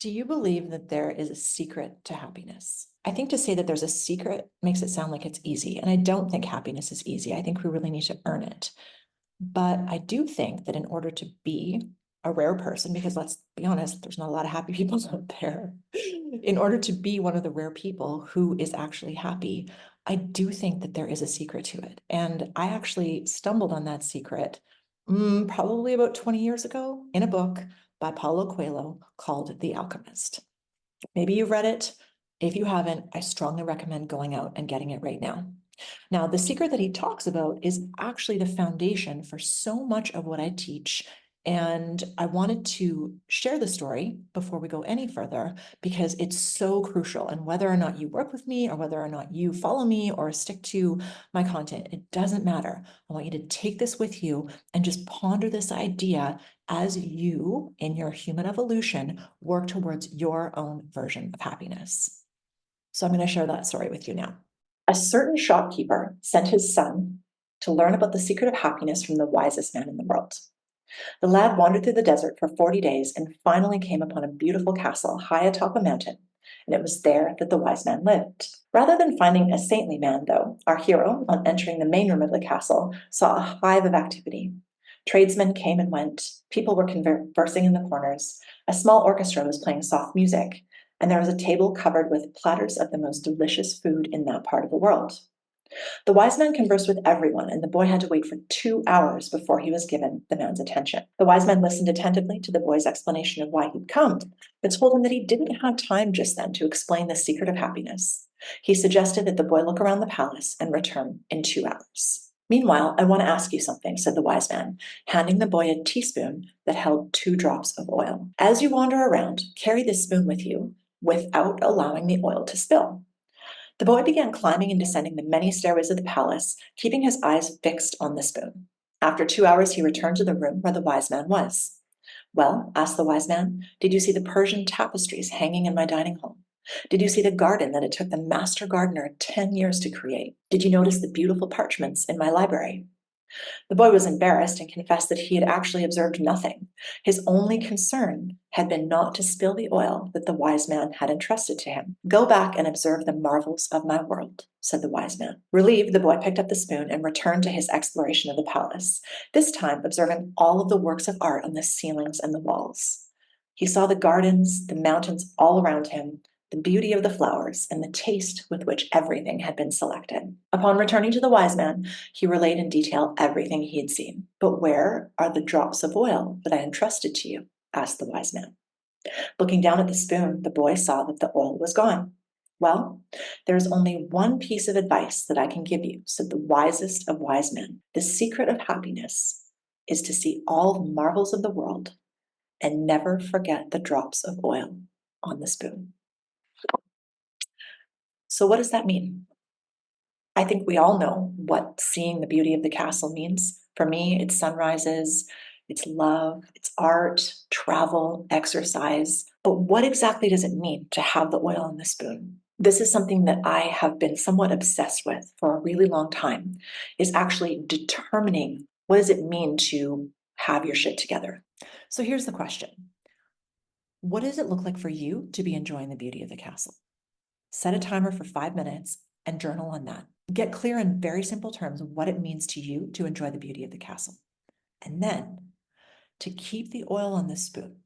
Do you believe that there is a secret to happiness? I think to say that there's a secret makes it sound like it's easy. And I don't think happiness is easy. I think we really need to earn it. But I do think that in order to be a rare person, because let's be honest, there's not a lot of happy people out there. In order to be one of the rare people who is actually happy, I do think that there is a secret to it. And I actually stumbled on that secret probably about 20 years ago in a book by Paulo Coelho called The Alchemist. Maybe you've read it. If you haven't, I strongly recommend going out and getting it right now. Now, the secret that he talks about is actually the foundation for so much of what I teach. And I wanted to share the story before we go any further because it's so crucial. And whether or not you work with me or whether or not you follow me or stick to my content, it doesn't matter. I want you to take this with you and just ponder this idea as you, in your human evolution, work towards your own version of happiness. So I'm going to share that story with you now. A certain shopkeeper sent his son to learn about the secret of happiness from the wisest man in the world. The lad wandered through the desert for 40 days and finally came upon a beautiful castle high atop a mountain, and it was there that the wise man lived. Rather than finding a saintly man, though, our hero, on entering the main room of the castle, saw a hive of activity. Tradesmen came and went, people were conversing in the corners, a small orchestra was playing soft music, and there was a table covered with platters of the most delicious food in that part of the world. The wise man conversed with everyone, and the boy had to wait for 2 hours before he was given the man's attention. The wise man listened attentively to the boy's explanation of why he'd come, but told him that he didn't have time just then to explain the secret of happiness. He suggested that the boy look around the palace and return in 2 hours. Meanwhile, I want to ask you something, said the wise man, handing the boy a teaspoon that held 2 drops of oil. As you wander around, carry this spoon with you without allowing the oil to spill. The boy began climbing and descending the many stairways of the palace, keeping his eyes fixed on the spoon. After 2 hours, he returned to the room where the wise man was. Well, asked the wise man, did you see the Persian tapestries hanging in my dining hall? Did you see the garden that it took the master gardener 10 years to create? Did you notice the beautiful parchments in my library? The boy was embarrassed and confessed that he had actually observed nothing. His only concern had been not to spill the oil that the wise man had entrusted to him. Go back and observe the marvels of my world, said the wise man. Relieved, the boy picked up the spoon and returned to his exploration of the palace, this time observing all of the works of art on the ceilings and the walls. He saw the gardens, the mountains all around him, the beauty of the flowers, and the taste with which everything had been selected. Upon returning to the wise man, he relayed in detail everything he had seen. But where are the drops of oil that I entrusted to you? Asked the wise man. Looking down at the spoon, the boy saw that the oil was gone. Well, there is only one piece of advice that I can give you, said the wisest of wise men. The secret of happiness is to see all the marvels of the world and never forget the drops of oil on the spoon. So what does that mean? I think we all know what seeing the beauty of the castle means. For me, it's sunrises, it's love, it's art, travel, exercise. But what exactly does it mean to have the oil in the spoon? This is something that I have been somewhat obsessed with for a really long time, is actually determining what does it mean to have your shit together. So here's the question. What does it look like for you to be enjoying the beauty of the castle? Set a timer for 5 minutes and journal on that. Get clear in very simple terms what it means to you to enjoy the beauty of the castle. And then to keep the oil on the spoon,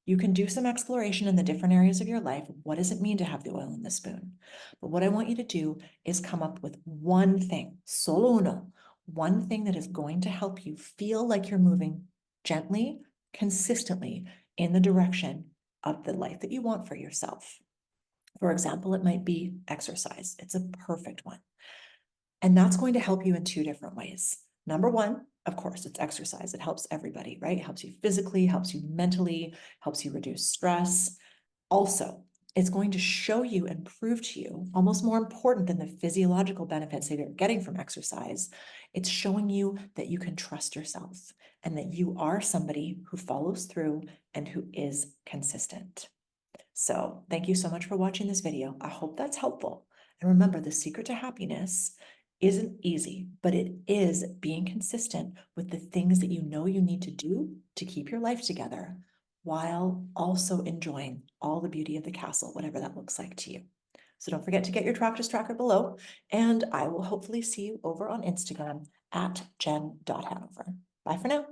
you can do some exploration in the different areas of your life. What does it mean to have the oil in the spoon? But what I want you to do is come up with one thing, solo uno, one thing that is going to help you feel like you're moving gently, consistently in the direction of the life that you want for yourself. For example, it might be exercise. It's a perfect one. And that's going to help you in 2 different ways. Number one, of course, it's exercise. It helps everybody, right? It helps you physically, helps you mentally, helps you reduce stress. Also, it's going to show you and prove to you, almost more important than the physiological benefits that you're getting from exercise, it's showing you that you can trust yourself and that you are somebody who follows through and who is consistent. So thank you so much for watching this video. I hope that's helpful. And remember, the secret to happiness isn't easy, but it is being consistent with the things that you know you need to do to keep your life together while also enjoying all the beauty of the castle, whatever that looks like to you. So don't forget to get your practice tracker below, and I will hopefully see you over on Instagram at jen.hanover. Bye for now.